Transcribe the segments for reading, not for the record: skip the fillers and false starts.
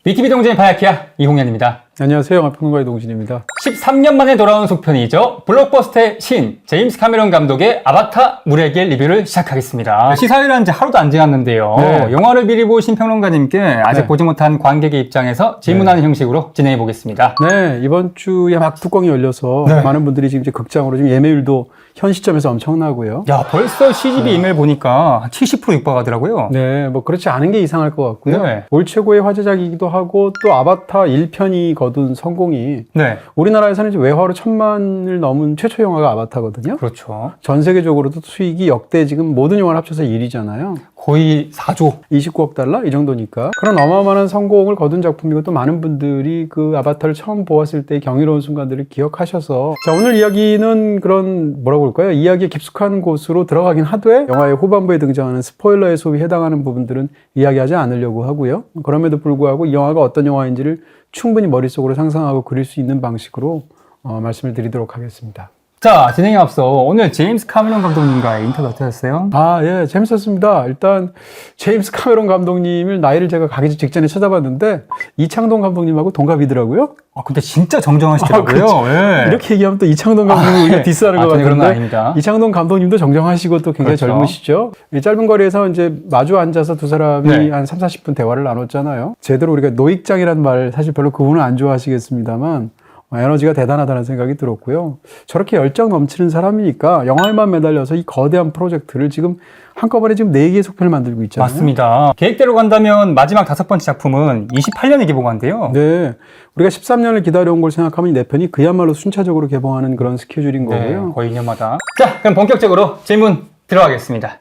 BTV 동진 바야키아 이홍현입니다. 안녕하세요. 영화평론가의 동진입니다. 13년 만에 돌아온 속편이죠. 블록버스터의 신, 제임스 카메론 감독의 아바타 물의 길 리뷰를 시작하겠습니다. 시사회란 지 하루도 안 지났는데요. 네. 영화를 미리 보신 평론가님께 아직 네. 보지 못한 관객의 입장에서 질문하는 형식으로 진행해 보겠습니다. 네, 이번 주에 막 뚜껑이 열려서 네. 많은 분들이 지금 이제 극장으로 지금 예매율도 현 시점에서 엄청나고요. 야, 벌써 CGV 이메일 보니까 70% 육박하더라고요. 네, 뭐 그렇지 않은 게 이상할 것 같고요. 네. 올 최고의 화제작이기도 하고 또 아바타 1편이 거둔 성공이 네, 우리나라에서는 이제 외화로 1000만을 넘은 최초 영화가 아바타거든요. 그렇죠. 전 세계적으로도 수익이 역대 지금 모든 영화를 합쳐서 1위잖아요. 거의 4조. 29억 달러? 이 정도니까. 그런 어마어마한 성공을 거둔 작품이고 또 많은 분들이 그 아바타를 처음 보았을 때의 경이로운 순간들을 기억하셔서 자, 오늘 이야기는 그런 뭐라고 할까요? 이야기의 깊숙한 곳으로 들어가긴 하되 영화의 후반부에 등장하는 스포일러의 소비에 해당하는 부분들은 이야기하지 않으려고 하고요. 그럼에도 불구하고 이 영화가 어떤 영화인지를 충분히 머릿속으로 상상하고 그릴 수 있는 방식으로 말씀을 드리도록 하겠습니다. 자, 진행에 앞서 오늘 제임스 카메론 감독님과의 인터뷰 어떠셨어요? 아, 예, 재밌었습니다. 일단, 제임스 카메론 감독님을 나이를 제가 가기 직전에 찾아봤는데, 이창동 감독님하고 동갑이더라고요. 아, 근데 진짜 정정하시더라고요. 그렇죠. 예. 이렇게 얘기하면 또 이창동 감독님을 우리가 디스하는 것 전혀 그런 건 같은데, 아닙니다. 이창동 감독님도 정정하시고 또 굉장히 그렇죠. 젊으시죠. 이 짧은 거리에서 이제 마주 앉아서 두 사람이 네. 한 3, 40분 대화를 나눴잖아요. 제대로 우리가 노익장이라는 말, 사실 별로 그분은 안 좋아하시겠습니다만, 에너지가 대단하다는 생각이 들었고요. 저렇게 열정 넘치는 사람이니까 영화에만 매달려서 이 거대한 프로젝트를 지금 한꺼번에 지금 4개의 속편을 만들고 있잖아요. 맞습니다. 계획대로 간다면 마지막 5번째 작품은 28년에 개봉한대요. 네. 우리가 13년을 기다려온 걸 생각하면 이 4편이 그야말로 순차적으로 개봉하는 그런 스케줄인 네, 거고요. 거의 2년마다. 자, 그럼 본격적으로 질문 들어가겠습니다.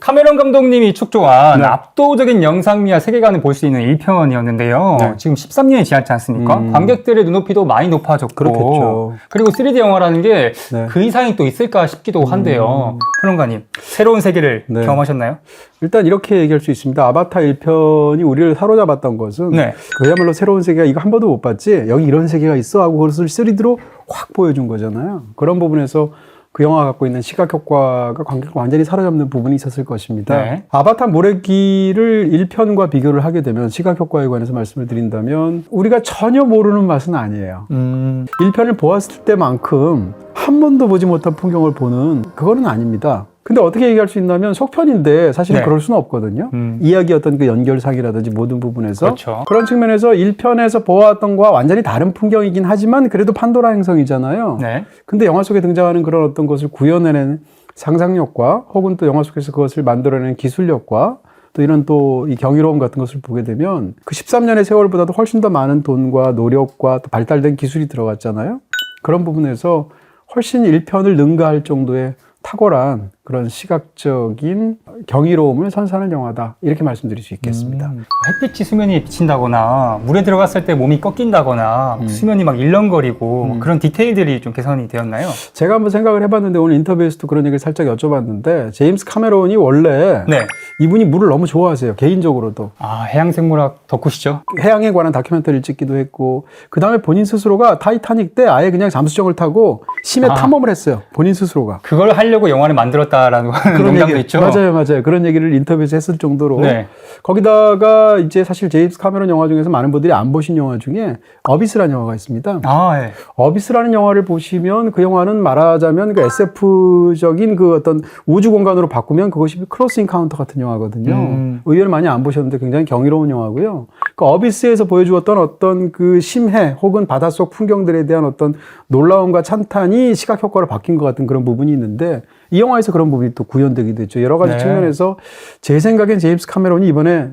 카메론 감독님이 축조한 네. 압도적인 영상미와 세계관을 볼 수 있는 1편이었는데요. 네. 지금 13년이 지났지 않습니까? 관객들의 눈높이도 많이 높아졌고. 그렇겠죠. 그리고 3D 영화라는 게 그 네. 이상이 또 있을까 싶기도 한데요. 평론가님, 새로운 세계를 네. 경험하셨나요? 일단 이렇게 얘기할 수 있습니다. 아바타 1편이 우리를 사로잡았던 것은 네. 그야말로 새로운 세계가 이거 한 번도 못 봤지? 여기 이런 세계가 있어? 하고 그것을 3D로 확 보여준 거잖아요. 그런 부분에서 그 영화가 갖고 있는 시각 효과가 관객을 완전히 사로잡는 부분이 있었을 것입니다. 네. 아바타 물의 길을 1편과 비교를 하게 되면 시각 효과에 관해서 말씀을 드린다면 우리가 전혀 모르는 맛은 아니에요. 1편을 보았을 때만큼 한 번도 보지 못한 풍경을 보는 그거는 아닙니다. 근데 어떻게 얘기할 수 있냐면 속편인데 사실은 네. 그럴 수는 없거든요. 이야기 어떤 그 연결상이라든지 모든 부분에서 그렇죠. 그런 측면에서 1편에서 보았던 거와 완전히 다른 풍경이긴 하지만 그래도 판도라 행성이잖아요. 네. 근데 영화 속에 등장하는 그런 어떤 것을 구현해내는 상상력과 혹은 또 영화 속에서 그것을 만들어내는 기술력과 또 이런 또 이 경이로움 같은 것을 보게 되면 그 13년의 세월보다도 훨씬 더 많은 돈과 노력과 또 발달된 기술이 들어갔잖아요. 그런 부분에서 훨씬 1편을 능가할 정도의 탁월한 그런 시각적인 경이로움을 선사하는 영화다. 이렇게 말씀드릴 수 있겠습니다. 햇빛이 수면에 비친다거나 물에 들어갔을 때 몸이 꺾인다거나 수면이 막 일렁거리고 그런 디테일들이 좀 개선이 되었나요? 제가 한번 생각을 해봤는데 오늘 인터뷰에서도 그런 얘기를 살짝 여쭤봤는데 제임스 카메론이 원래 네. 이분이 물을 너무 좋아하세요. 개인적으로도. 아, 해양생물학 덕후시죠? 해양에 관한 다큐멘터리를 찍기도 했고 그 다음에 본인 스스로가 타이타닉 때 아예 그냥 잠수정을 타고 심해 탐험을 했어요. 본인 스스로가. 그걸 하려고 영화를 만들었다라는 농담도 얘기, 있죠? 맞아요. 그런 얘기를 인터뷰에서 했을 정도로. 네. 거기다가 이제 사실 제임스 카메론 영화 중에서 많은 분들이 안 보신 영화 중에 어비스라는 영화가 있습니다. 아, 예. 어비스라는 영화를 보시면 그 영화는 말하자면 그 SF적인 그 어떤 우주 공간으로 바꾸면 그것이 크로스 인카운터 같은 영화거든요. 의외로 많이 안 보셨는데 굉장히 경이로운 영화고요. 그 어비스에서 보여주었던 어떤 그 심해 혹은 바닷속 풍경들에 대한 어떤 놀라움과 찬탄이 시각 효과로 바뀐 것 같은 그런 부분이 있는데 이 영화에서 그런 부분이 또 구현되기도 했죠. 여러 가지 네. 측면에서 제 생각엔 제임스 카메론이 이번에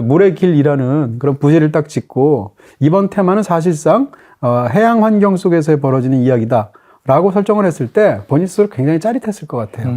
물의 길이라는 그런 부제를 딱 짓고 이번 테마는 사실상 해양 환경 속에서 벌어지는 이야기다라고 설정을 했을 때 본인 스스로 굉장히 짜릿했을 것 같아요.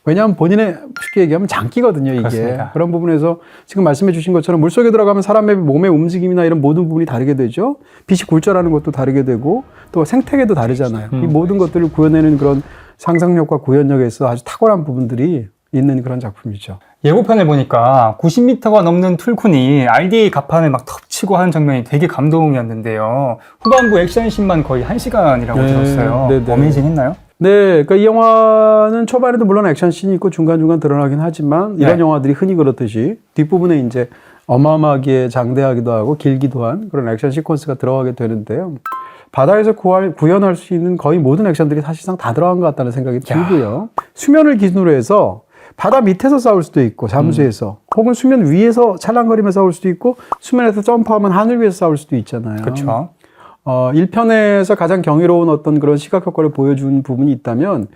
왜냐하면 본인의 쉽게 얘기하면 장기거든요, 이게. 그렇습니다. 그런 부분에서 지금 말씀해 주신 것처럼 물속에 들어가면 사람의 몸의 움직임이나 이런 모든 부분이 다르게 되죠. 빛이 굴절하는 것도 다르게 되고 또 생태계도 다르잖아요. 이 모든 것들을 구현해내는 그런 상상력과 구현력에서 아주 탁월한 부분들이 있는 그런 작품이죠. 예고편을 보니까 90m가 넘는 툴쿤이 RDA 갑판을 막 덮치고 하는 장면이 되게 감동이었는데요. 후반부 액션씬만 거의 1시간이라고 네, 들었어요. 네, 네. 어메이징 했나요? 네, 그러니까 이 영화는 초반에도 물론 액션씬이 있고 중간중간 드러나긴 하지만 이런 네. 영화들이 흔히 그렇듯이 뒷부분에 이제 어마어마하게 장대하기도 하고 길기도 한 그런 액션 시퀀스가 들어가게 되는데요. 바다에서 구현할 수 있는 거의 모든 액션들이 사실상 다 들어간 것 같다는 생각이 들고요. 수면을 기준으로 해서 바다 밑에서 싸울 수도 있고 잠수해서 혹은 수면 위에서 찰랑거리며 싸울 수도 있고 수면에서 점프하면 하늘 위에서 싸울 수도 있잖아요. 그렇죠. 1편에서 가장 경이로운 어떤 그런 시각 효과를 보여준 부분이 있다면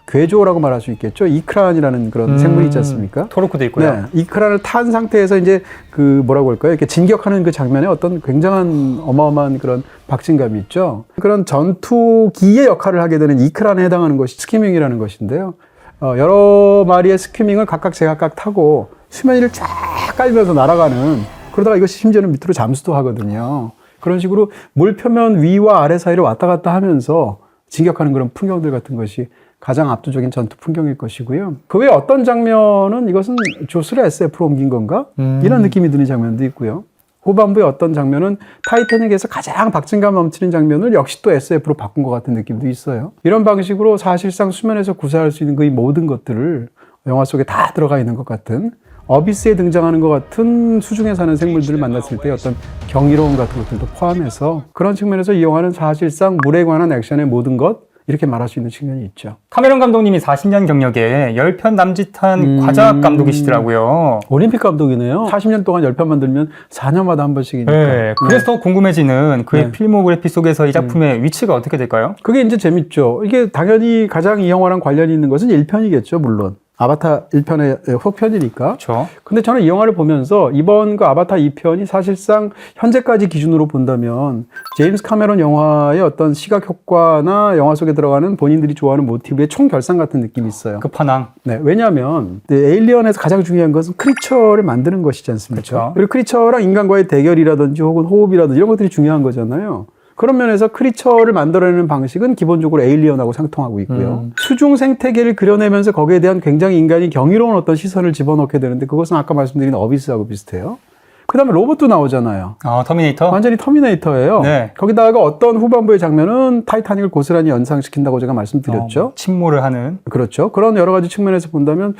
괴조라고 말할 수 있겠죠. 이크란이라는 그런 생물이 있지 않습니까? 토르코도 있고요. 네, 이크란을 탄 상태에서 이제 그 뭐라고 할까요? 이렇게 진격하는 그 장면에 어떤 굉장한 어마어마한 그런 박진감이 있죠. 그런 전투기의 역할을 하게 되는 이크란에 해당하는 것이 스키밍이라는 것인데요. 여러 마리의 스키밍을 각각 제각각 타고 수면 위를 쫙 깔면서 날아가는, 그러다가 이것이 심지어는 밑으로 잠수도 하거든요. 그런 식으로 물 표면 위와 아래 사이를 왔다 갔다 하면서 진격하는 그런 풍경들 같은 것이 가장 압도적인 전투 풍경일 것이고요. 그 외에 어떤 장면은 이것은 조스를 SF로 옮긴 건가? 이런 느낌이 드는 장면도 있고요. 후반부의 어떤 장면은 타이타닉에서 가장 박진감 넘치는 장면을 역시 또 SF로 바꾼 것 같은 느낌도 있어요. 이런 방식으로 사실상 수면에서 구사할 수 있는 그 모든 것들을 영화 속에 다 들어가 있는 것 같은, 어비스에 등장하는 것 같은 수중에 사는 생물들을 만났을 때 어떤 경이로움 같은 것들도 포함해서 그런 측면에서 이 영화는 사실상 물에 관한 액션의 모든 것, 이렇게 말할 수 있는 측면이 있죠. 카메론 감독님이 40년 경력에 10편 남짓한 과작 감독이시더라고요. 올림픽 감독이네요. 40년 동안 10편 만들면 4년마다 한 번씩이니까. 네, 그래서 더 궁금해지는 그의 네. 필모그래피 속에서 이 작품의 위치가 어떻게 될까요? 그게 이제 재밌죠. 이게 당연히 가장 이 영화랑 관련이 있는 것은 1편이겠죠, 물론. 아바타 1편의 후편이니까. 그렇죠. 근데 저는 이 영화를 보면서 이번 그 아바타 2편이 사실상 현재까지 기준으로 본다면 제임스 카메론 영화의 어떤 시각 효과나 영화 속에 들어가는 본인들이 좋아하는 모티브의 총결산 같은 느낌이 있어요. 끝판왕. 네, 왜냐하면 에일리언에서 가장 중요한 것은 크리처를 만드는 것이지 않습니까? 그렇죠. 그리고 크리처랑 인간과의 대결이라든지 혹은 호흡이라든지 이런 것들이 중요한 거잖아요. 그런 면에서 크리처를 만들어내는 방식은 기본적으로 에일리언하고 상통하고 있고요. 수중 생태계를 그려내면서 거기에 대한 굉장히 인간이 경이로운 어떤 시선을 집어넣게 되는데 그것은 아까 말씀드린 어비스하고 비슷해요. 그 다음에 로봇도 나오잖아요. 터미네이터? 완전히 터미네이터예요. 네. 거기다가 어떤 후반부의 장면은 타이타닉을 고스란히 연상시킨다고 제가 말씀드렸죠. 침몰을 하는. 그렇죠. 그런 여러 가지 측면에서 본다면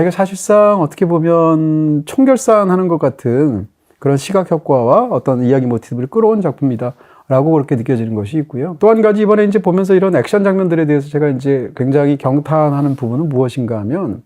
이거 사실상 어떻게 보면 총결산하는 것 같은 그런 시각 효과와 어떤 이야기 모티브를 끌어온 작품이다 라고 그렇게 느껴지는 것이 있고요. 또 한 가지 이번에 이제 보면서 이런 액션 장면들에 대해서 제가 이제 굉장히 경탄하는 부분은 무엇인가 하면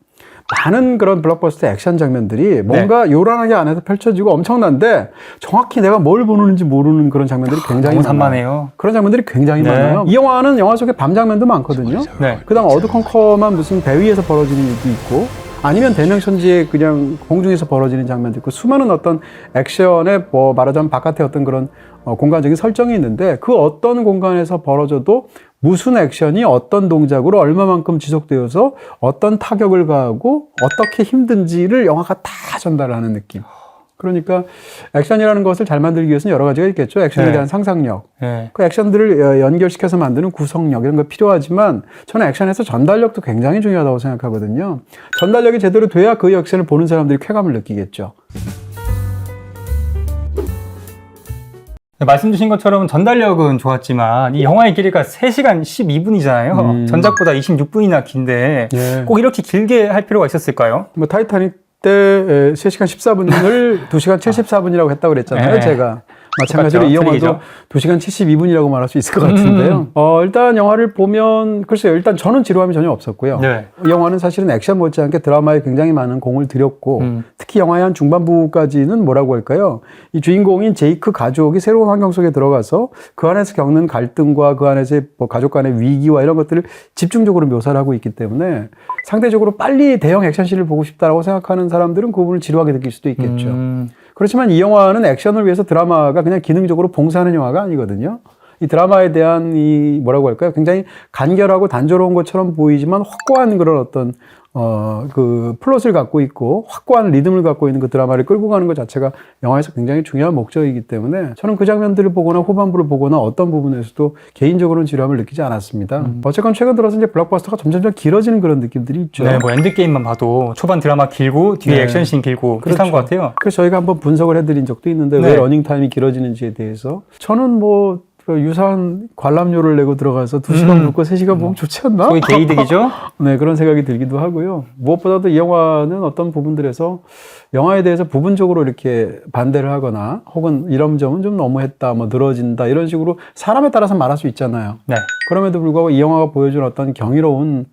많은 그런 블록버스터 액션 장면들이 뭔가 요란하게 안에서 펼쳐지고 엄청난데 정확히 내가 뭘 보는지 모르는 그런 장면들이 굉장히 너무 많아요. 산만해요. 그런 장면들이 굉장히 많아요. 이 영화는 영화 속에 밤 장면도 많거든요. 네. 그 다음 어두컴컴한 무슨 배 위에서 벌어지는 일도 있고 아니면 대명천지에 그냥 공중에서 벌어지는 장면도 있고 수많은 어떤 액션의 뭐 말하자면 바깥에 어떤 그런 공간적인 설정이 있는데 그 어떤 공간에서 벌어져도 무슨 액션이 어떤 동작으로 얼마만큼 지속되어서 어떤 타격을 가하고 어떻게 힘든지를 영화가 다 전달하는 느낌. 그러니까 액션이라는 것을 잘 만들기 위해서는 여러 가지가 있겠죠. 액션에 네. 대한 상상력. 네. 그 액션들을 연결시켜서 만드는 구성력 이런 거 필요하지만 저는 액션에서 전달력도 굉장히 중요하다고 생각하거든요. 전달력이 제대로 돼야 그 액션을 보는 사람들이 쾌감을 느끼겠죠. 네, 말씀 주신 것처럼 전달력은 좋았지만 이 영화의 길이가 3시간 12분이잖아요. 전작보다 26분이나 긴데 예. 꼭 이렇게 길게 할 필요가 있었을까요? 뭐 타이타닉 때 3시간 14분을 2시간 74분이라고 했다고 그랬잖아요. 네. 제가. 마찬가지로 이 영화도 틀리죠. 2시간 72분이라고 말할 수 있을 것 같은데요. 일단 영화를 보면 글쎄요. 일단 저는 지루함이 전혀 없었고요. 네. 이 영화는 사실은 액션 못지않게 드라마에 굉장히 많은 공을 들였고 특히 영화의 한 중반부까지는 뭐라고 할까요? 이 주인공인 제이크 가족이 새로운 환경 속에 들어가서 그 안에서 겪는 갈등과 그 안에서 뭐 가족 간의 위기와 이런 것들을 집중적으로 묘사를 하고 있기 때문에 상대적으로 빨리 대형 액션씬을 보고 싶다라고 생각하는 사람들은 그 부분을 지루하게 느낄 수도 있겠죠. 그렇지만 이 영화는 액션을 위해서 드라마가 그냥 기능적으로 봉사하는 영화가 아니거든요. 이 드라마에 대한 이 뭐라고 할까요? 굉장히 간결하고 단조로운 것처럼 보이지만 확고한 그런 어떤 그 플롯을 갖고 있고 확고한 리듬을 갖고 있는 그 드라마를 끌고 가는 것 자체가 영화에서 굉장히 중요한 목적이기 때문에 저는 그 장면들을 보거나 후반부를 보거나 어떤 부분에서도 개인적으로는 지루함을 느끼지 않았습니다. 어쨌건 최근 들어서 이제 블록버스터가 점점 길어지는 그런 느낌들이 있죠. 네, 뭐 엔드게임만 봐도 초반 드라마 길고 뒤에 네. 액션씬 길고 비슷한 그렇죠. 것 같아요. 그래서 저희가 한번 분석을 해드린 적도 있는데 네. 왜 러닝타임이 길어지는지에 대해서 저는 뭐 그 유사한 관람료를 내고 들어가서 2시간 묵고 3시간 보면 좋지 않나? 소위 게이득이죠? 네, 그런 생각이 들기도 하고요. 무엇보다도 이 영화는 어떤 부분들에서 영화에 대해서 부분적으로 이렇게 반대를 하거나 혹은 이런 점은 좀 너무했다, 뭐 늘어진다 이런 식으로 사람에 따라서 말할 수 있잖아요. 네. 그럼에도 불구하고 이 영화가 보여준 어떤 경이로운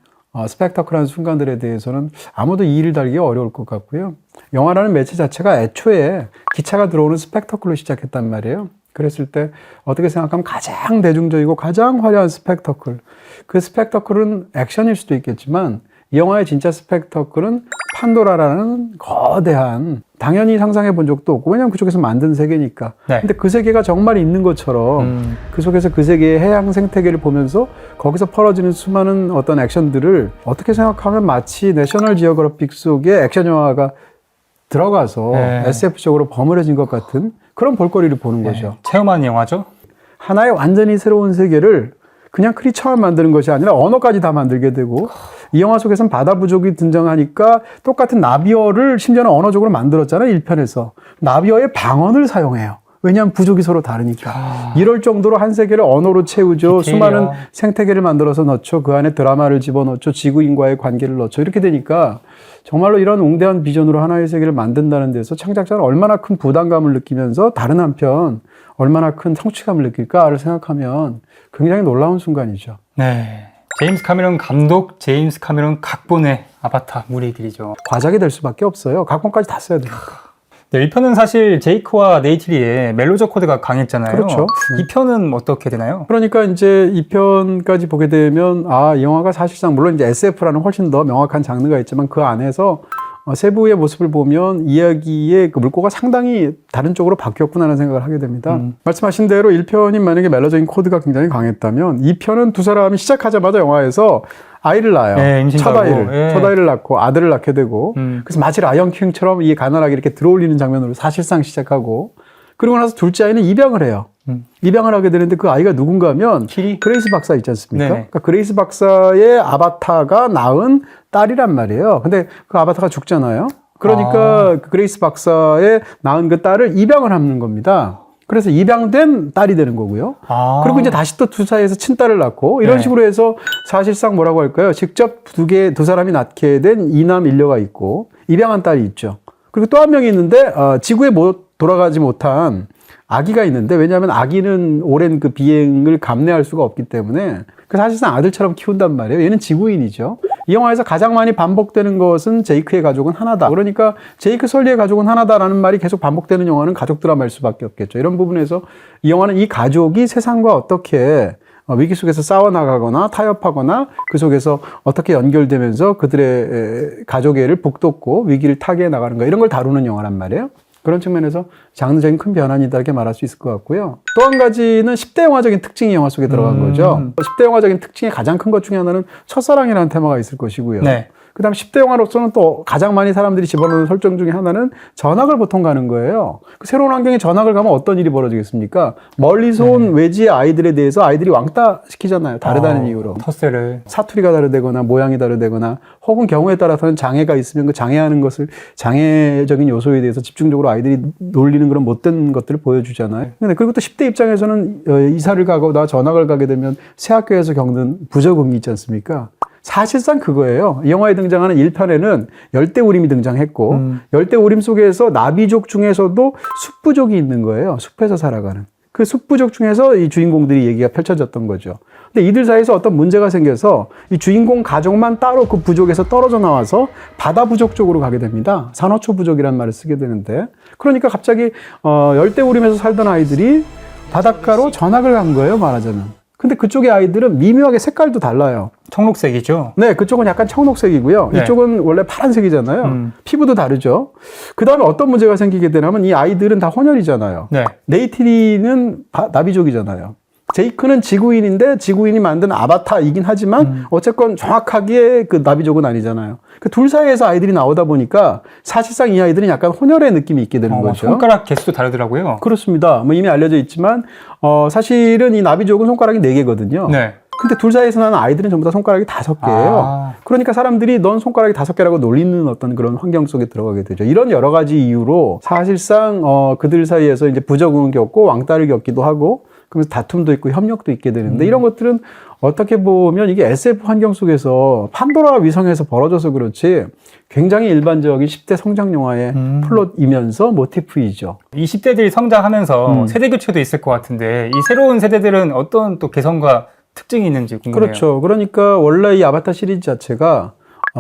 스펙터클한 순간들에 대해서는 아무도 이의를 달기 어려울 것 같고요. 영화라는 매체 자체가 애초에 기차가 들어오는 스펙터클로 시작했단 말이에요. 그랬을 때 어떻게 생각하면 가장 대중적이고 가장 화려한 스펙터클. 그 스펙터클은 액션일 수도 있겠지만 이 영화의 진짜 스펙터클은 판도라라는 거대한, 당연히 상상해 본 적도 없고 왜냐면 그쪽에서 만든 세계니까. 네. 근데 그 세계가 정말 있는 것처럼 그 속에서 그 세계의 해양 생태계를 보면서 거기서 벌어지는 수많은 어떤 액션들을 어떻게 생각하면 마치 내셔널 지오그래픽 속에 액션 영화가 들어가서 네. SF적으로 버무려진 것 같은 그런 볼거리를 보는 거죠. 체험하는 영화죠? 하나의 완전히 새로운 세계를 그냥 크리처만 만드는 것이 아니라 언어까지 다 만들게 되고, 이 영화 속에서는 바다 부족이 등장하니까 똑같은 나비어를 심지어는 언어적으로 만들었잖아요. 1편에서. 나비어의 방언을 사용해요. 왜냐하면 부족이 서로 다르니까. 이럴 정도로 한 세계를 언어로 채우죠. 디테일이요. 수많은 생태계를 만들어서 넣죠. 그 안에 드라마를 집어넣죠. 지구인과의 관계를 넣죠. 이렇게 되니까 정말로 이런 웅대한 비전으로 하나의 세계를 만든다는 데서 창작자는 얼마나 큰 부담감을 느끼면서 다른 한편 얼마나 큰 성취감을 느낄까를 생각하면 굉장히 놀라운 순간이죠. 네. 제임스 카메론 감독, 제임스 카메론 각본의 아바타 무리들이죠. 과작이 될 수밖에 없어요. 각본까지 다 써야 되니까. 네, 1편은 사실 제이크와 네이트리의 멜로저 코드가 강했잖아요. 그렇죠. 2편은 어떻게 되나요? 그러니까 이제 2편까지 보게 되면 이 영화가 사실상 물론 이제 SF라는 훨씬 더 명확한 장르가 있지만 그 안에서 세부의 모습을 보면 이야기의 그 물꼬가 상당히 다른 쪽으로 바뀌었구나 하는 생각을 하게 됩니다. 말씀하신 대로 1편이 만약에 멜로적인 코드가 굉장히 강했다면 2편은 두 사람이 시작하자마자 영화에서 아이를 낳아요. 네, 임신 첫 아이를. 가고. 네. 첫 아이를 낳고 아들을 낳게 되고 그래서 마치 라이언 킹처럼 이 가난하게 이렇게 들어올리는 장면으로 사실상 시작하고, 그리고 나서 둘째 아이는 입양을 해요. 입양을 하게 되는데 그 아이가 누군가 하면 키리? 그레이스 박사 있지 않습니까? 네. 그러니까 그레이스 박사의 아바타가 낳은 딸이란 말이에요. 근데 그 아바타가 죽잖아요. 그러니까 그 그레이스 박사의 낳은 그 딸을 입양을 하는 겁니다. 그래서 입양된 딸이 되는 거고요. 그리고 이제 다시 또 두 사이에서 친딸을 낳고 이런 네. 식으로 해서 사실상 뭐라고 할까요? 직접 두 사람이 낳게 된 이남 일녀가 있고 입양한 딸이 있죠. 그리고 또 한 명이 있는데 지구에 돌아가지 못한 아기가 있는데, 왜냐하면 아기는 오랜 그 비행을 감내할 수가 없기 때문에 그 사실상 아들처럼 키운단 말이에요. 얘는 지구인이죠. 이 영화에서 가장 많이 반복되는 것은 제이크의 가족은 하나다. 그러니까 제이크 설리의 가족은 하나다라는 말이 계속 반복되는 영화는 가족 드라마일 수밖에 없겠죠. 이런 부분에서 이 영화는 이 가족이 세상과 어떻게 위기 속에서 싸워나가거나 타협하거나 그 속에서 어떻게 연결되면서 그들의 가족애를 북돋고 위기를 타개해 나가는가, 이런 걸 다루는 영화란 말이에요. 그런 측면에서 장르적인 큰 변환이다 이렇게 말할 수 있을 것 같고요. 또 한 가지는 10대 영화적인 특징이 영화 속에 들어간 거죠. 10대 영화적인 특징의 가장 큰 것 중에 하나는 첫사랑이라는 테마가 있을 것이고요. 네. 그 다음 10대 영화로서는 또 가장 많이 사람들이 집어넣는 설정 중에 하나는 전학을 보통 가는 거예요. 그 새로운 환경에 전학을 가면 어떤 일이 벌어지겠습니까? 멀리서 온 외지의 아이들에 대해서 아이들이 왕따 시키잖아요. 다르다는 이유로. 텃세를. 사투리가 다르다거나 모양이 다르다거나 혹은 경우에 따라서는 장애가 있으면 그 장애하는 것을, 장애적인 요소에 대해서 집중적으로 아이들이 놀리는 그런 못된 것들을 보여주잖아요. 근데 그리고 또 10대 입장에서는 이사를 가거나 전학을 가게 되면 새 학교에서 겪는 부적응이 있지 않습니까? 사실상 그거예요. 이 영화에 등장하는 1편에는 열대우림이 등장했고 열대우림 속에서 나비족 중에서도 숲부족이 있는 거예요. 숲에서 살아가는. 그 숲부족 중에서 이 주인공들이 얘기가 펼쳐졌던 거죠. 근데 이들 사이에서 어떤 문제가 생겨서 이 주인공 가족만 따로 그 부족에서 떨어져 나와서 바다 부족 쪽으로 가게 됩니다. 산호초 부족이라는 말을 쓰게 되는데, 그러니까 갑자기 열대우림에서 살던 아이들이 바닷가로 전학을 간 거예요, 말하자면. 근데 그쪽의 아이들은 미묘하게 색깔도 달라요. 청록색이죠. 네, 그쪽은 약간 청록색이고요. 네. 이쪽은 원래 파란색이잖아요. 피부도 다르죠. 그 다음에 어떤 문제가 생기게 되냐면 이 아이들은 다 혼혈이잖아요. 네. 네이트리는 나비족이잖아요. 제이크는 지구인인데 지구인이 만든 아바타이긴 하지만 어쨌건 정확하게 그 나비족은 아니잖아요. 그 둘 사이에서 아이들이 나오다 보니까 사실상 이 아이들은 약간 혼혈의 느낌이 있게 되는 거죠. 손가락 개수도 다르더라고요. 그렇습니다. 뭐 이미 알려져 있지만 사실은 이 나비족은 손가락이 4개거든요. 네. 근데 둘 사이에서 나는 아이들은 전부 다 손가락이 5개예요. 그러니까 사람들이 넌 손가락이 5개라고 놀리는 어떤 그런 환경 속에 들어가게 되죠. 이런 여러 가지 이유로 사실상 그들 사이에서 이제 부적응을 겪고 왕따를 겪기도 하고, 그러면서 다툼도 있고 협력도 있게 되는데 이런 것들은 어떻게 보면 이게 SF 환경 속에서 판도라 위성에서 벌어져서 그렇지 굉장히 일반적인 10대 성장 영화의 플롯이면서 모티프이죠. 20대들이 성장하면서 세대 교체도 있을 것 같은데 이 새로운 세대들은 어떤 또 개성과 특징이 있는지 궁금해요. 그렇죠. 그러니까 원래 이 아바타 시리즈 자체가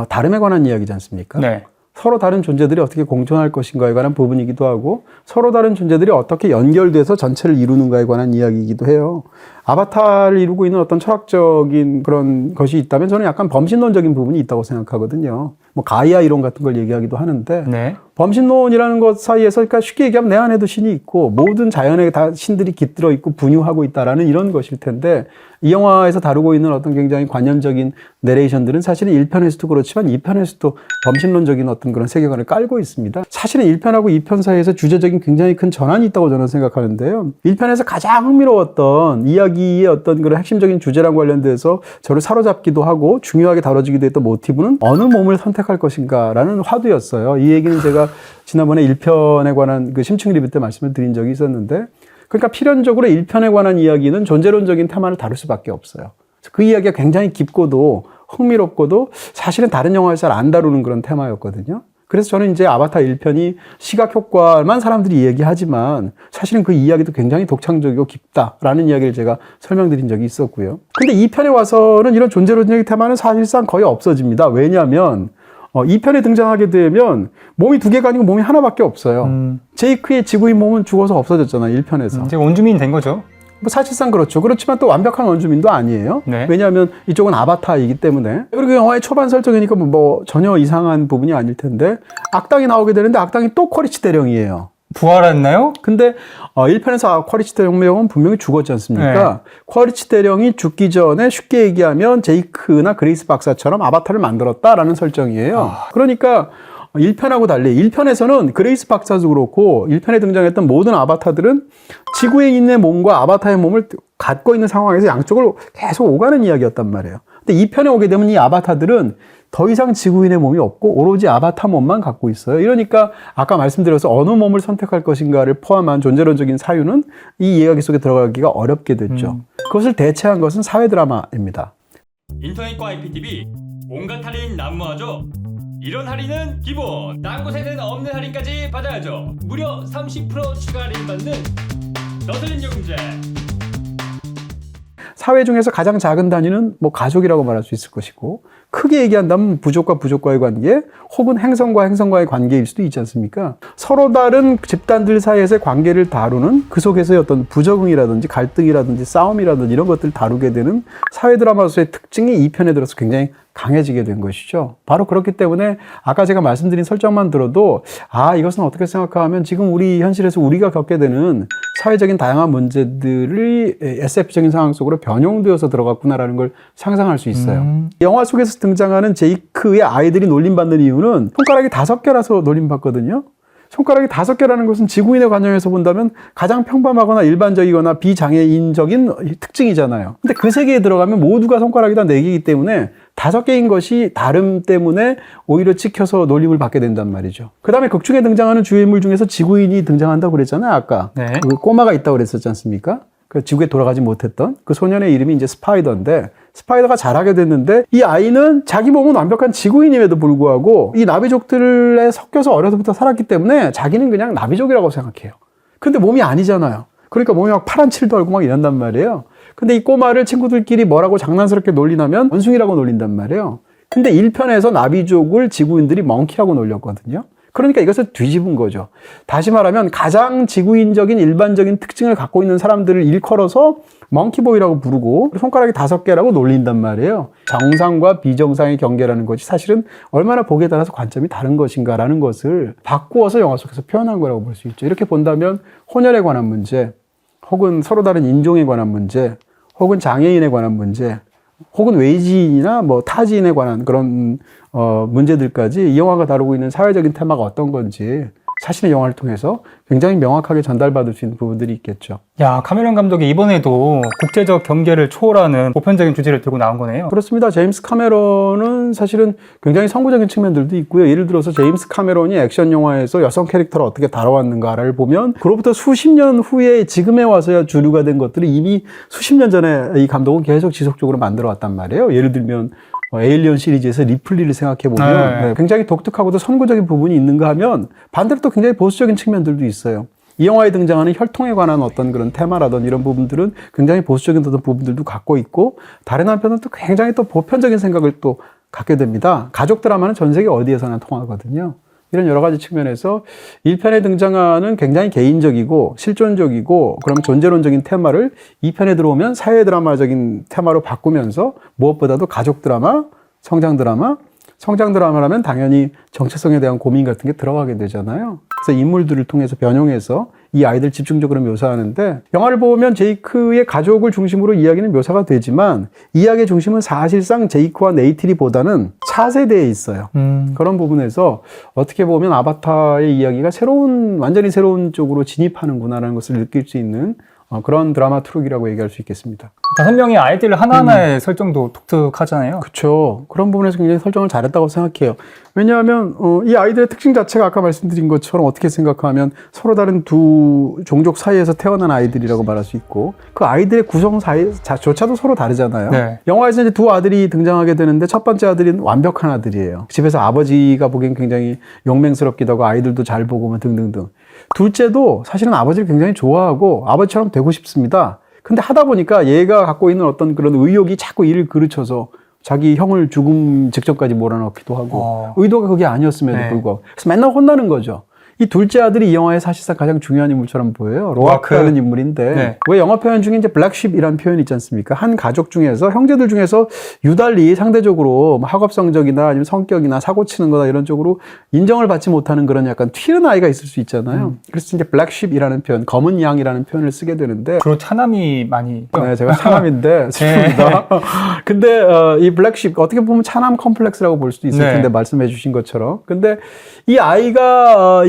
다름에 관한 이야기지 않습니까? 네. 서로 다른 존재들이 어떻게 공존할 것인가에 관한 부분이기도 하고 서로 다른 존재들이 어떻게 연결돼서 전체를 이루는가에 관한 이야기이기도 해요. 아바타를 이루고 있는 어떤 철학적인 그런 것이 있다면 저는 약간 범신론적인 부분이 있다고 생각하거든요. 뭐 가이아 이론 같은 걸 얘기하기도 하는데 네. 범신론이라는 것 사이에서 그러니까 쉽게 얘기하면 내 안에도 신이 있고 모든 자연에 다 신들이 깃들어 있고 분유하고 있다라는 이런 것일 텐데 이 영화에서 다루고 있는 어떤 굉장히 관념적인 내레이션들은 사실은 1편에서도 그렇지만 2편에서도 범신론적인 어떤 그런 세계관을 깔고 있습니다. 사실은 1편하고 2편 사이에서 주제적인 굉장히 큰 전환이 있다고 저는 생각하는데요. 1편에서 가장 흥미로웠던 이야기의 어떤 그런 핵심적인 주제랑 관련돼서 저를 사로잡기도 하고 중요하게 다뤄지기도 했던 모티브는 어느 몸을 선택할 것인가라는 화두였어요. 이 얘기는 제가 지난번에 1편에 관한 그 심층 리뷰 때 말씀을 드린 적이 있었는데 그러니까 필연적으로 1편에 관한 이야기는 존재론적인 테마를 다룰 수밖에 없어요. 그 이야기가 굉장히 깊고도 흥미롭고도 사실은 다른 영화에서 잘 안 다루는 그런 테마였거든요. 그래서 저는 이제 아바타 1편이 시각 효과만 사람들이 얘기하지만 사실은 그 이야기도 굉장히 독창적이고 깊다라는 이야기를 제가 설명드린 적이 있었고요. 근데 2편에 와서는 이런 존재론적인 테마는 사실상 거의 없어집니다. 왜냐하면 2편에 등장하게 되면 몸이 두 개가 아니고 몸이 하나밖에 없어요. 제이크의 지구인 몸은 죽어서 없어졌잖아요. 1편에서. 이제 원주민이 된 거죠. 뭐 사실상 그렇죠. 그렇지만 또 완벽한 원주민도 아니에요. 네. 왜냐하면 이쪽은 아바타이기 때문에. 그리고 영화의 초반 설정이니까 뭐 전혀 이상한 부분이 아닐 텐데 악당이 나오게 되는데 악당이 또 쿼리치 대령이에요. 부활했나요? 근데 1편에서 쿼리치 대령은 분명히 죽었지 않습니까? 네. 쿼리치 대령이 죽기 전에 쉽게 얘기하면 제이크나 그레이스 박사처럼 아바타를 만들었다라는 설정이에요. 그러니까 1편하고 달리 1편에서는 그레이스 박사도 그렇고 1편에 등장했던 모든 아바타들은 지구인의 몸과 아바타의 몸을 갖고 있는 상황에서 양쪽을 계속 오가는 이야기였단 말이에요. 근데 2편에 오게 되면 이 아바타들은 더 이상 지구인의 몸이 없고 오로지 아바타 몸만 갖고 있어요. 이러니까 아까 말씀드려서 어느 몸을 선택할 것인가를 포함한 존재론적인 사유는 이 이야기 속에 들어가기가 어렵게 됐죠. 그것을 대체한 것은 사회 드라마입니다. 인터넷과 IPTV 온갖 할인 난무하죠. 이런 할인은 기본, 딴 곳에는 없는 할인까지 받아야죠. 무려 30% 추가 할인 받는 너들린 요금제. 사회 중에서 가장 작은 단위는 뭐 가족이라고 말할 수 있을 것이고 크게 얘기한다면 부족과 부족과의 관계 혹은 행성과 행성과의 관계일 수도 있지 않습니까? 서로 다른 집단들 사이에서의 관계를 다루는 그 속에서의 어떤 부적응이라든지 갈등이라든지 싸움이라든지 이런 것들을 다루게 되는 사회 드라마로서의 특징이 2편에 들어서 굉장히 강해지게 된 것이죠. 바로 그렇기 때문에 아까 제가 말씀드린 설정만 들어도 이것은 어떻게 생각하면 지금 우리 현실에서 우리가 겪게 되는 사회적인 다양한 문제들이 SF적인 상황 속으로 변용되어서 들어갔구나라는 걸 상상할 수 있어요. 영화 속에서 등장하는 제이크의 아이들이 놀림받는 이유는 손가락이 5개라서 놀림받거든요. 손가락이 5개라는 것은 지구인의 관점에서 본다면 가장 평범하거나 일반적이거나 비장애인적인 특징이잖아요. 근데 그 세계에 들어가면 모두가 손가락이 다 4개이기 때문에 5개인 것이 다름 때문에 오히려 찍혀서 놀림을 받게 된단 말이죠. 그 다음에 극중에 등장하는 주요 인물 중에서 지구인이 등장한다고 그랬잖아요, 아까. 네. 그 꼬마가 있다고 그랬었지 않습니까? 그 지구에 돌아가지 못했던 그 소년의 이름이 이제 스파이더인데 스파이더가 자라게 됐는데 이 아이는 자기 몸은 완벽한 지구인임에도 불구하고 이 나비족들에 섞여서 어려서부터 살았기 때문에 자기는 그냥 나비족이라고 생각해요. 근데 몸이 아니잖아요. 그러니까 몸이 막 파란 칠도 알고 막 이런단 말이에요. 근데 이 꼬마를 친구들끼리 뭐라고 장난스럽게 놀리냐면 원숭이라고 놀린단 말이에요. 근데 1편에서 나비족을 지구인들이 멍키라고 놀렸거든요. 그러니까 이것을 뒤집은 거죠. 다시 말하면 가장 지구인적인 일반적인 특징을 갖고 있는 사람들을 일컬어서 멍키보이라고 부르고 손가락이 5개라고 놀린단 말이에요. 정상과 비정상의 경계라는 것이 사실은 얼마나 보기에 따라서 관점이 다른 것인가라는 것을 바꾸어서 영화 속에서 표현한 거라고 볼 수 있죠. 이렇게 본다면 혼혈에 관한 문제, 혹은 서로 다른 인종에 관한 문제, 혹은 장애인에 관한 문제, 혹은 외지인이나 뭐 타지인에 관한 그런 문제들까지 이 영화가 다루고 있는 사회적인 테마가 어떤 건지 자신의 영화를 통해서 굉장히 명확하게 전달받을 수 있는 부분들이 있겠죠. 야, 카메론 감독이 이번에도 국제적 경계를 초월하는 보편적인 주제를 들고 나온 거네요. 그렇습니다. 제임스 카메론은 사실은 굉장히 선구적인 측면들도 있고요. 예를 들어서 제임스 카메론이 액션 영화에서 여성 캐릭터를 어떻게 다뤄왔는가를 보면 그로부터 수십 년 후에 지금에 와서야 주류가 된 것들을 이미 수십 년 전에 이 감독은 계속 지속적으로 만들어 왔단 말이에요. 예를 들면 에일리언 시리즈에서 리플리를 생각해보면 네. 굉장히 독특하고도 선구적인 부분이 있는가 하면 반대로 또 굉장히 보수적인 측면들도 있어요. 이 영화에 등장하는 혈통에 관한 어떤 그런 테마라든지 이런 부분들은 굉장히 보수적인 어떤 부분들도 갖고 있고 다른 한편은 또 굉장히 또 보편적인 생각을 또 갖게 됩니다. 가족 드라마는 전 세계 어디에서나 통하거든요. 이런 여러 가지 측면에서 1편에 등장하는 굉장히 개인적이고 실존적이고 그럼 존재론적인 테마를 2편에 들어오면 사회 드라마적인 테마로 바꾸면서 무엇보다도 가족 드라마, 성장 드라마라면 당연히 정체성에 대한 고민 같은 게 들어가게 되잖아요. 그래서 인물들을 통해서 변형해서 이 아이들 집중적으로 묘사하는데 영화를 보면 제이크의 가족을 중심으로 이야기는 묘사가 되지만 이야기의 중심은 사실상 제이크와 네이트리보다는 차세대에 있어요. 그런 부분에서 어떻게 보면 아바타의 이야기가 완전히 새로운 쪽으로 진입하는구나라는 것을 느낄 수 있는 그런 드라마 트룩이라고 얘기할 수 있겠습니다. 5명의 아이들 하나하나의 설정도 독특하잖아요. 그렇죠. 그런 부분에서 굉장히 설정을 잘했다고 생각해요. 왜냐하면 이 아이들의 특징 자체가 아까 말씀드린 것처럼 어떻게 생각하면 서로 다른 두 종족 사이에서 태어난 아이들이라고 말할 수 있고 그 아이들의 구성 사이조차도 서로 다르잖아요. 네. 영화에서 이제 두 아들이 등장하게 되는데 첫 번째 아들은 완벽한 아들이에요. 집에서 아버지가 보기엔 굉장히 용맹스럽기도 하고 아이들도 잘 보고 뭐 등등등. 둘째도 사실은 아버지를 굉장히 좋아하고 아버지처럼 되고 싶습니다. 근데 하다 보니까 얘가 갖고 있는 어떤 그런 의욕이 자꾸 이를 그르쳐서 자기 형을 죽음 직전까지 몰아넣기도 하고 의도가 그게 아니었음에도 네. 불구하고 그래서 맨날 혼나는 거죠. 이 둘째 아들이 이 영화에 사실상 가장 중요한 인물처럼 보여요. 로아크라는 인물인데 네. 왜 영화 표현 중에 이제 블랙쉽이라는 표현이 있지 않습니까? 한 가족 중에서 형제들 중에서 유달리 상대적으로 학업 성적이나 아니면 성격이나 사고 치는 거나 이런 쪽으로 인정을 받지 못하는 그런 약간 튀는 아이가 있을 수 있잖아요. 그래서 이제 블랙쉽이라는 표현, 검은 양이라는 표현을 쓰게 되는데 주로 차남이 많이 네, 제가 차남인데 슬픕니다. 근데 이 블랙쉽 어떻게 보면 차남 컴플렉스라고 볼 수도 있을 텐데 네. 말씀해 주신 것처럼. 근데 이 아이가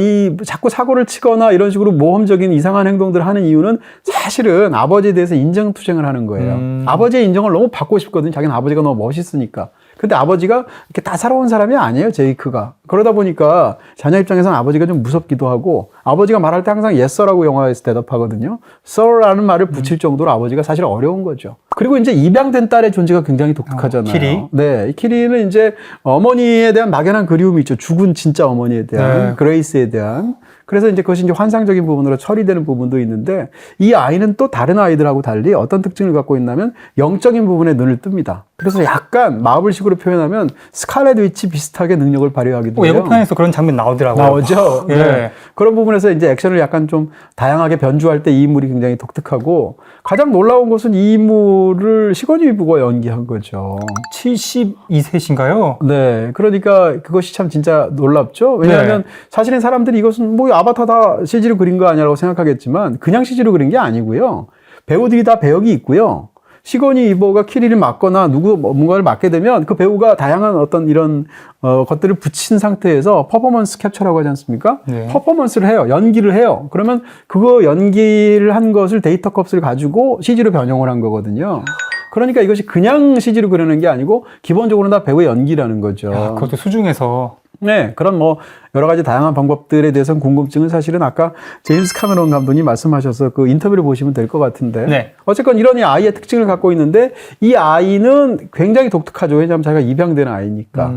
자꾸 사고를 치거나 이런 식으로 모험적인 이상한 행동들을 하는 이유는 사실은 아버지에 대해서 인정투쟁을 하는 거예요. 아버지의 인정을 너무 받고 싶거든요. 자기는 아버지가 너무 멋있으니까. 근데 아버지가 이렇게 따사로운 사람이 아니에요, 제이크가. 그러다 보니까 자녀 입장에서는 아버지가 좀 무섭기도 하고 아버지가 말할 때 항상 yes sir라고 영화에서 대답하거든요. sir라는 말을 붙일 정도로 아버지가 사실 어려운 거죠. 그리고 이제 입양된 딸의 존재가 굉장히 독특하잖아요. 키리. 네, 이 키리는 이제 어머니에 대한 막연한 그리움이 있죠. 죽은 진짜 어머니에 대한, 네. 그레이스에 대한. 그래서 이제 그것이 이제 환상적인 부분으로 처리되는 부분도 있는데 이 아이는 또 다른 아이들하고 달리 어떤 특징을 갖고 있냐면 영적인 부분에 눈을 뜹니다. 그래서 약간 마블식으로 표현하면 스칼렛 위치 비슷하게 능력을 발휘하기도 해요. 예고편에서 그런 장면 나오더라고요. 나오죠. 예. 네. 그런 부분에서 이제 액션을 약간 좀 다양하게 변주할 때 이 인물이 굉장히 독특하고 가장 놀라운 것은 이 인물을 시건이 위브가 연기한 거죠. 72세신가요? 네. 그러니까 그것이 참 진짜 놀랍죠. 왜냐하면 네. 사실은 사람들이 이것은 뭐 아바타 다 CG로 그린 거 아니라고 생각하겠지만 그냥 CG로 그린 게 아니고요. 배우들이 다 배역이 있고요. 시건이 이버가 키리를 맡거나 뭔가를 맡게 되면 그 배우가 다양한 어떤 이런 것들을 붙인 상태에서 퍼포먼스 캡처라고 하지 않습니까? 네. 퍼포먼스를 해요. 연기를 해요. 그러면 그거 연기를 한 것을 데이터 값을 가지고 CG로 변형을 한 거거든요. 그러니까 이것이 그냥 CG로 그리는 게 아니고 기본적으로는 다 배우의 연기라는 거죠. 야, 그것도 수중에서. 네, 그런 뭐 여러 가지 다양한 방법들에 대해서는 궁금증은 사실은 아까 제임스 카메론 감독이 말씀하셔서 그 인터뷰를 보시면 될 것 같은데 네. 어쨌건 이런 이 아이의 특징을 갖고 있는데 이 아이는 굉장히 독특하죠. 왜냐하면 자기가 입양된 아이니까.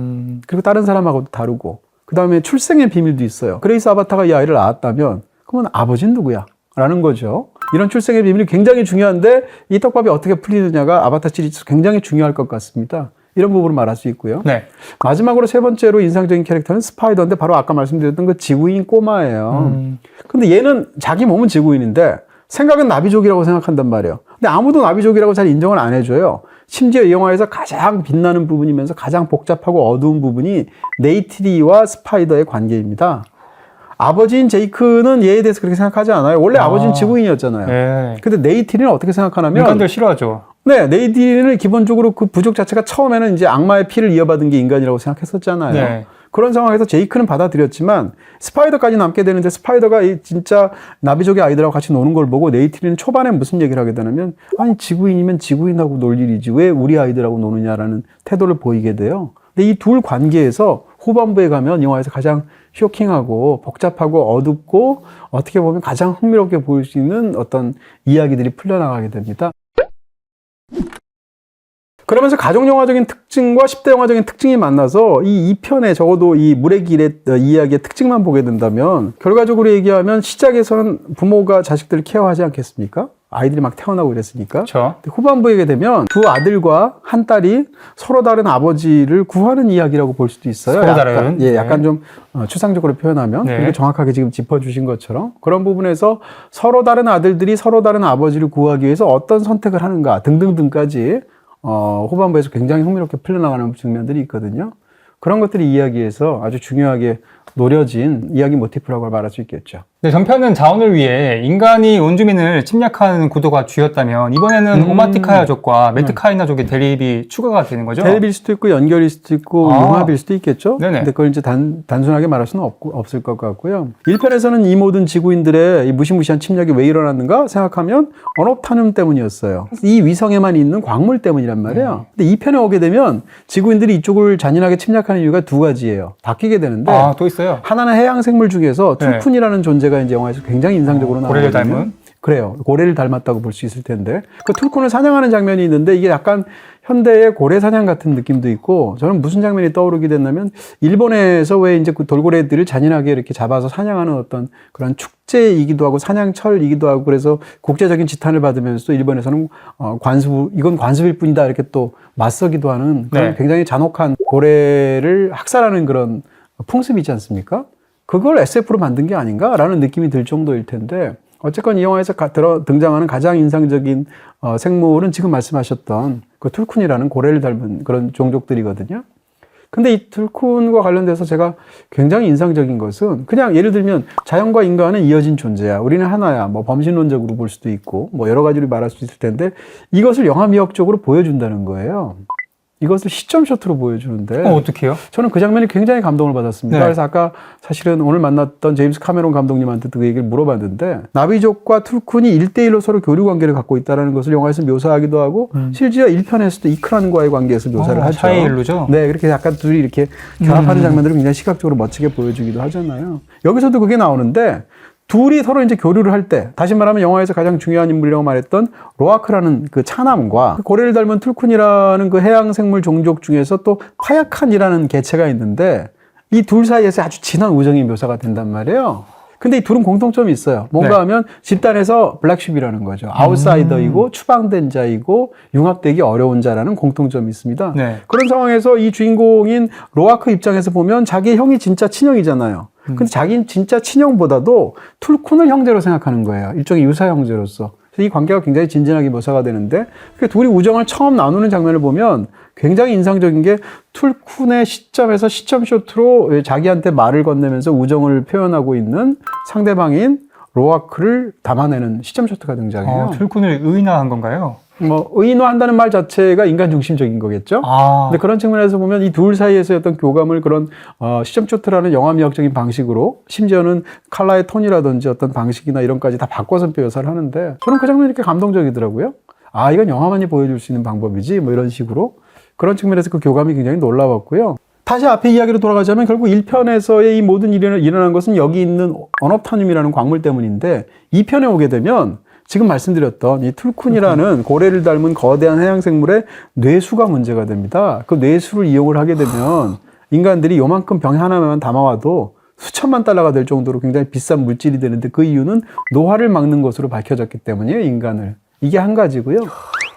그리고 다른 사람하고도 다르고 그 다음에 출생의 비밀도 있어요. 그레이스 아바타가 이 아이를 낳았다면 그러면 아버지는 누구야? 라는 거죠. 이런 출생의 비밀이 굉장히 중요한데 이 떡밥이 어떻게 풀리느냐가 아바타 시리즈 굉장히 중요할 것 같습니다. 이런 부분을 말할 수 있고요. 네. 마지막으로 세 번째로 인상적인 캐릭터는 스파이더인데 바로 아까 말씀드렸던 그 지구인 꼬마예요. 근데 얘는 자기 몸은 지구인인데 생각은 나비족이라고 생각한단 말이에요. 근데 아무도 나비족이라고 잘 인정을 안 해줘요. 심지어 이 영화에서 가장 빛나는 부분이면서 가장 복잡하고 어두운 부분이 네이트리와 스파이더의 관계입니다. 아버지인 제이크는 얘에 대해서 그렇게 생각하지 않아요. 원래 아버지는 지구인이었잖아요. 네. 근데 네이트리는 어떻게 생각하냐면 인간들 싫어하죠. 네, 네이트리는 기본적으로 그 부족 자체가 처음에는 이제 악마의 피를 이어받은 게 인간이라고 생각했었잖아요. 네. 그런 상황에서 제이크는 받아들였지만 스파이더까지 남게 되는데 스파이더가 이 진짜 나비족의 아이들하고 같이 노는 걸 보고 네이트리는 초반에 무슨 얘기를 하게 되냐면 아니 지구인이면 지구인하고 놀 일이지 왜 우리 아이들하고 노느냐라는 태도를 보이게 돼요. 근데 이 둘 관계에서 후반부에 가면 영화에서 가장 쇼킹하고 복잡하고 어둡고 어떻게 보면 가장 흥미롭게 보일 수 있는 어떤 이야기들이 풀려나가게 됩니다. 그러면서 가족영화적인 특징과 10대 영화적인 특징이 만나서 이 2편에 적어도 이 물의 길의 이야기의 특징만 보게 된다면 결과적으로 얘기하면 시작에서는 부모가 자식들을 케어하지 않겠습니까? 아이들이 막 태어나고 이랬으니까. 그렇죠. 후반부에 게 되면 두 아들과 한 딸이 서로 다른 아버지를 구하는 이야기라고 볼 수도 있어요. 서로 약간, 다른. 예, 약간 좀 추상적으로 표현하면 네. 그렇게 정확하게 지금 짚어주신 것처럼 그런 부분에서 서로 다른 아들들이 서로 다른 아버지를 구하기 위해서 어떤 선택을 하는가 등등등까지 후반부에서 굉장히 흥미롭게 풀려나가는 측면들이 있거든요. 그런 것들이 이야기에서 아주 중요하게 노려진 이야기 모티프라고 말할 수 있겠죠. 네, 전편은 자원을 위해 인간이 원주민을 침략하는 구도가 주였다면 이번에는 오마티카야족과 메트카이나족의 대립이 추가가 되는 거죠? 대립일 수도 있고 연결일 수도 있고 융합일 수도 있겠죠. 네네. 근데 그걸 이제 단순하게 말할 수는 없을 것 같고요. 1편에서는 이 모든 지구인들의 이 무시무시한 침략이 왜 일어났는가 생각하면 언옵타늄 때문이었어요. 이 위성에만 있는 광물 때문이란 말이에요. 근데 2편에 오게 되면 지구인들이 이쪽을 잔인하게 침략하는 이유가 두 가지예요. 바뀌게 되는데 또 있어요. 하나는 해양 생물 중에서 툴쿤이라는 존재가 이제 영화에서 굉장히 인상적으로 나오거든요. 고래를 닮은? 그래요. 고래를 닮았다고 볼 수 있을 텐데 그 툴쿤을 사냥하는 장면이 있는데 이게 약간 현대의 고래 사냥 같은 느낌도 있고 저는 무슨 장면이 떠오르게 됐냐면 일본에서 왜 이제 그 돌고래들을 잔인하게 이렇게 잡아서 사냥하는 어떤 그런 축제이기도 하고 사냥철이기도 하고 그래서 국제적인 지탄을 받으면서 일본에서는 이건 관습일 뿐이다 이렇게 또 맞서기도 하는 그런 굉장히 잔혹한 고래를 학살하는 그런 풍습이 있지 않습니까? 그걸 SF로 만든 게 아닌가라는 느낌이 들 정도일 텐데 어쨌건 이 영화에서 등장하는 가장 인상적인 생물은 지금 말씀하셨던 그 툴쿤이라는 고래를 닮은 그런 종족들이거든요. 근데 이 툴쿤과 관련돼서 제가 굉장히 인상적인 것은 그냥 예를 들면 자연과 인간은 이어진 존재야. 우리는 하나야. 뭐 범신론적으로 볼 수도 있고 뭐 여러 가지로 말할 수 있을 텐데 이것을 영화 미학적으로 보여준다는 거예요. 이것을 시점 셔트로 보여주는데 어떻게요? 저는 그 장면이 굉장히 감동을 받았습니다. 그래서 아까 사실은 오늘 만났던 제임스 카메론 감독님한테도 그 얘기를 물어봤는데 나비족과 툴쿤이 1대1로 서로 교류 관계를 갖고 있다는 것을 영화에서 묘사하기도 하고 심지어 1편에서도 이크란과의 관계에서 묘사를 하죠. 샤이일루죠? 네, 그렇게 약간 둘이 이렇게 결합하는 장면들을 굉장히 시각적으로 멋지게 보여주기도 하잖아요. 여기서도 그게 나오는데 둘이 서로 이제 교류를 할 때, 다시 말하면 영화에서 가장 중요한 인물이라고 말했던 로아크라는 그 차남과 그 고래를 닮은 툴쿤이라는 그 해양 생물 종족 중에서 또 파야칸이라는 개체가 있는데 이 둘 사이에서 아주 진한 우정이 묘사가 된단 말이에요. 근데 이 둘은 공통점이 있어요. 뭔가 하면 집단에서 블랙쉽이라는 거죠. 아웃사이더이고 추방된 자이고 융합되기 어려운 자라는 공통점이 있습니다. 그런 상황에서 이 주인공인 로아크 입장에서 보면 자기 형이 진짜 친형이잖아요. 근데 자기는 진짜 친형보다도 툴쿤을 형제로 생각하는 거예요. 일종의 유사 형제로서. 그래서 이 관계가 굉장히 진진하게 묘사가 되는데 둘이 우정을 처음 나누는 장면을 보면 굉장히 인상적인 게 툴쿤의 시점에서 시점 쇼트로 자기한테 말을 건네면서 우정을 표현하고 있는 상대방인 로아크를 담아내는 시점 쇼트가 등장해요. 툴쿤을 의인화한 건가요? 뭐 의인화한다는 말 자체가 인간 중심적인 거겠죠. 근데 그런 측면에서 보면 이 둘 사이에서 어떤 교감을 그런 시점 쇼트라는 영화 미학적인 방식으로 심지어는 칼라의 톤이라든지 어떤 방식이나 이런까지 다 바꿔서 묘사를 하는데 저는 그 장면이 이렇게 감동적이더라고요. 이건 영화만이 보여줄 수 있는 방법이지 뭐 이런 식으로 그런 측면에서 그 교감이 굉장히 놀라웠고요. 다시 앞에 이야기로 돌아가자면 결국 1편에서의 이 모든 일이 일어난 것은 여기 있는 언업타늄이라는 광물 때문인데 2편에 오게 되면 지금 말씀드렸던 이 툴쿤이라는 고래를 닮은 거대한 해양생물의 뇌수가 문제가 됩니다. 그 뇌수를 이용을 하게 되면 인간들이 요만큼 병 하나만 담아와도 수천만 달러가 될 정도로 굉장히 비싼 물질이 되는데 그 이유는 노화를 막는 것으로 밝혀졌기 때문이에요, 인간을. 이게 한 가지고요.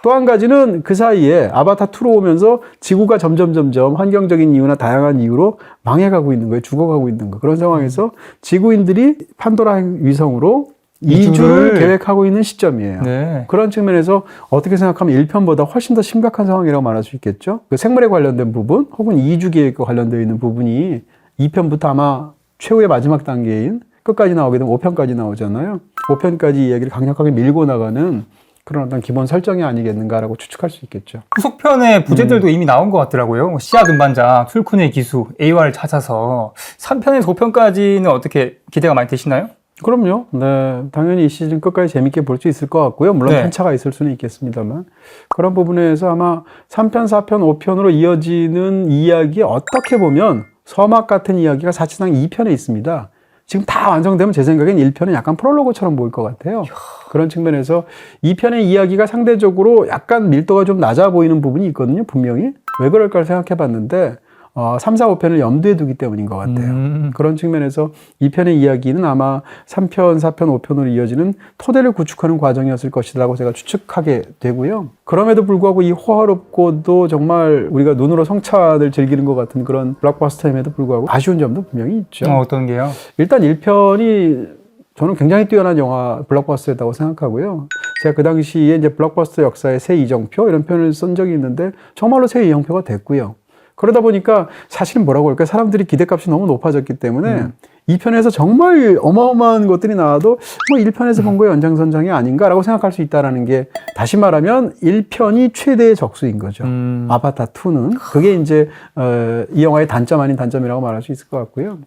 또 한 가지는 그 사이에 아바타 2로 오면서 지구가 점점 환경적인 이유나 다양한 이유로 망해가고 있는 거예요. 죽어가고 있는 거. 그런 상황에서 지구인들이 판도라 위성으로 이주를 계획하고 있는 시점이에요. 그런 측면에서 어떻게 생각하면 1편보다 훨씬 더 심각한 상황이라고 말할 수 있겠죠. 그 생물에 관련된 부분 혹은 이주 계획과 관련되어 있는 부분이 2편부터 아마 최후의 마지막 단계인 끝까지 나오게 되면 5편까지 나오잖아요. 5편까지 이야기를 강력하게 밀고 나가는 그런 어떤 기본 설정이 아니겠는가라고 추측할 수 있겠죠. 후속편의 부제들도 이미 나온 것 같더라고요. 씨앗 운반자, 툴쿤의 기수, AOR을 찾아서 3편에서 5편까지는 어떻게 기대가 많이 되시나요? 그럼요. 네, 당연히 이 시즌 끝까지 재밌게 볼 수 있을 것 같고요. 물론 네. 편차가 있을 수는 있겠습니다만 그런 부분에서 아마 3편, 4편, 5편으로 이어지는 이야기 어떻게 보면 서막 같은 이야기가 사실상 2편에 있습니다. 지금 다 완성되면 제 생각엔 1편은 약간 프롤로그처럼 보일 것 같아요. 그런 측면에서 2편의 이야기가 상대적으로 약간 밀도가 좀 낮아 보이는 부분이 있거든요. 분명히. 왜 그럴까 생각해 봤는데 3, 4, 5편을 염두에 두기 때문인 것 같아요. 그런 측면에서 2편의 이야기는 아마 3편, 4편, 5편으로 이어지는 토대를 구축하는 과정이었을 것이라고 제가 추측하게 되고요. 그럼에도 불구하고 이 호화롭고도 정말 우리가 눈으로 성찬을 즐기는 것 같은 그런 블록버스터임에도 불구하고 아쉬운 점도 분명히 있죠. 어떤 게요? 일단 1편이 저는 굉장히 뛰어난 영화 블록버스터였다고 생각하고요. 제가 그 당시에 이제 블록버스터 역사의 새 이정표 이런 표현을 쓴 적이 있는데 정말로 새 이정표가 됐고요. 그러다 보니까 사실은 뭐라고 할까요? 사람들이 기대값이 너무 높아졌기 때문에 2편에서 정말 어마어마한 것들이 나와도 뭐 1편에서 본 거의 연장선상이 아닌가라고 생각할 수 있다는 게 다시 말하면 1편이 최대의 적수인 거죠. 아바타 2는. 그게 이제 이 영화의 단점 아닌 단점이라고 말할 수 있을 것 같고요.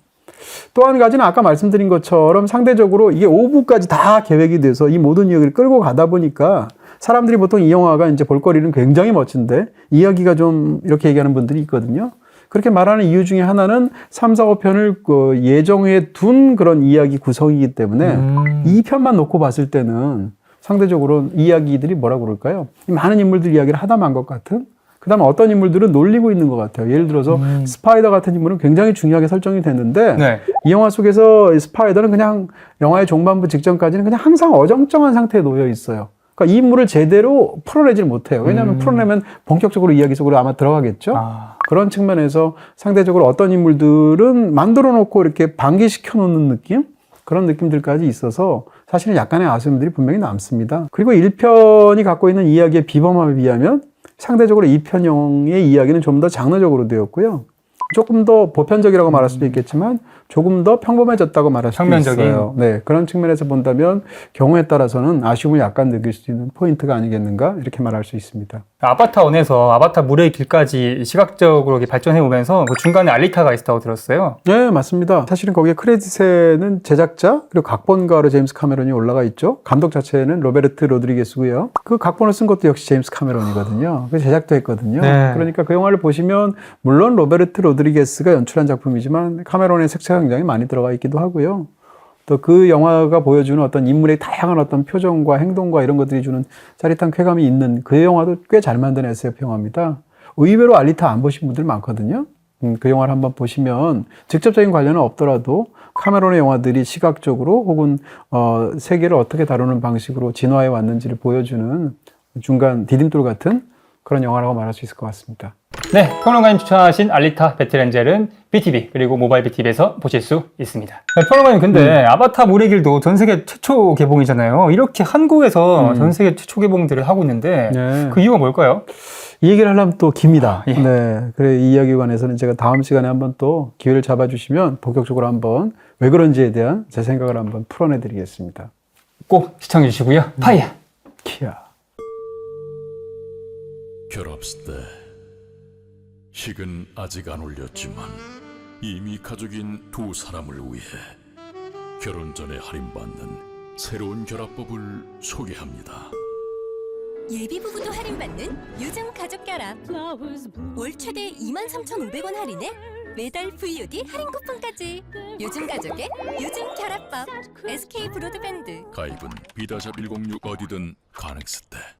또 한 가지는 아까 말씀드린 것처럼 상대적으로 이게 5부까지 다 계획이 돼서 이 모든 이야기를 끌고 가다 보니까 사람들이 보통 이 영화가 이제 볼거리는 굉장히 멋진데 이야기가 좀 이렇게 얘기하는 분들이 있거든요. 그렇게 말하는 이유 중에 하나는 3, 4, 5편을 그 예정해 둔 그런 이야기 구성이기 때문에 2편만 놓고 봤을 때는 상대적으로 이야기들이 뭐라고 그럴까요? 많은 인물들 이야기를 하다만 것 같은? 그 다음에 어떤 인물들은 놀리고 있는 것 같아요. 예를 들어서 스파이더 같은 인물은 굉장히 중요하게 설정이 됐는데 네. 이 영화 속에서 스파이더는 그냥 영화의 종반부 직전까지는 그냥 항상 어정쩡한 상태에 놓여 있어요. 그러니까 이 인물을 제대로 풀어내질 못해요. 왜냐하면 풀어내면 본격적으로 이야기 속으로 아마 들어가겠죠. 그런 측면에서 상대적으로 어떤 인물들은 만들어 놓고 이렇게 방기시켜 놓는 느낌? 그런 느낌들까지 있어서 사실은 약간의 아쉬움들이 분명히 남습니다. 그리고 1편이 갖고 있는 이야기의 비범함에 비하면 상대적으로 2편형의 이야기는 좀 더 장르적으로 되었고요. 조금 더 보편적이라고 말할 수도 있겠지만 조금 더 평범해졌다고 말할 수도 평면적인. 있어요. 네, 그런 측면에서 본다면 경우에 따라서는 아쉬움을 약간 느낄 수 있는 포인트가 아니겠는가 이렇게 말할 수 있습니다. 아바타 1에서 아바타 물의 길까지 시각적으로 이렇게 발전해 오면서 그 중간에 알리타가 있었다고 들었어요. 네, 맞습니다. 사실은 거기에 크레딧에는 제작자 그리고 각본가로 제임스 카메론이 올라가 있죠. 감독 자체는 로베르트 로드리게스고요. 그 각본을 쓴 것도 역시 제임스 카메론이거든요. 그 제작도 했거든요. 네. 그러니까 그 영화를 보시면 물론 로베르트 로드리게스가 연출한 작품이지만 카메론의 색채가 굉장히 많이 들어가 있기도 하고요. 또 그 영화가 보여주는 어떤 인물의 다양한 어떤 표정과 행동과 이런 것들이 주는 짜릿한 쾌감이 있는 그 영화도 꽤 잘 만든 SF 영화입니다. 의외로 알리타 안 보신 분들 많거든요. 그 영화를 한번 보시면 직접적인 관련은 없더라도 카메론의 영화들이 시각적으로 혹은 세계를 어떻게 다루는 방식으로 진화해 왔는지를 보여주는 중간 디딤돌 같은 그런 영화라고 말할 수 있을 것 같습니다. 네, 평론가님 추천하신 알리타 배틀엔젤은 BTV 그리고 모바일 BTV에서 보실 수 있습니다. 네, 평론가님 근데 아바타 물의 길도 전 세계 최초 개봉이잖아요. 이렇게 한국에서 전 세계 최초 개봉들을 하고 있는데 네. 그 이유가 뭘까요? 이 얘기를 하려면 또 깁니다. 예. 네. 그래, 이 이야기에 관해서는 제가 다음 시간에 한번 또 기회를 잡아주시면 본격적으로 한번 왜 그런지에 대한 제 생각을 한번 풀어내드리겠습니다. 꼭 시청해 주시고요. 파이어! 키야. 결합스 때 식은 아직 안 올렸지만 이미 가족인 두 사람을 위해 결혼 전에 할인받는 새로운 결합법을 소개합니다. 예비부부도 할인받는 요즘 가족결합 월 최대 23,500원 할인에 매달 VOD 할인 쿠폰까지 요즘 가족의 요즘 결합법 SK 브로드밴드 가입은 비다샵 106 어디든 가넥스 때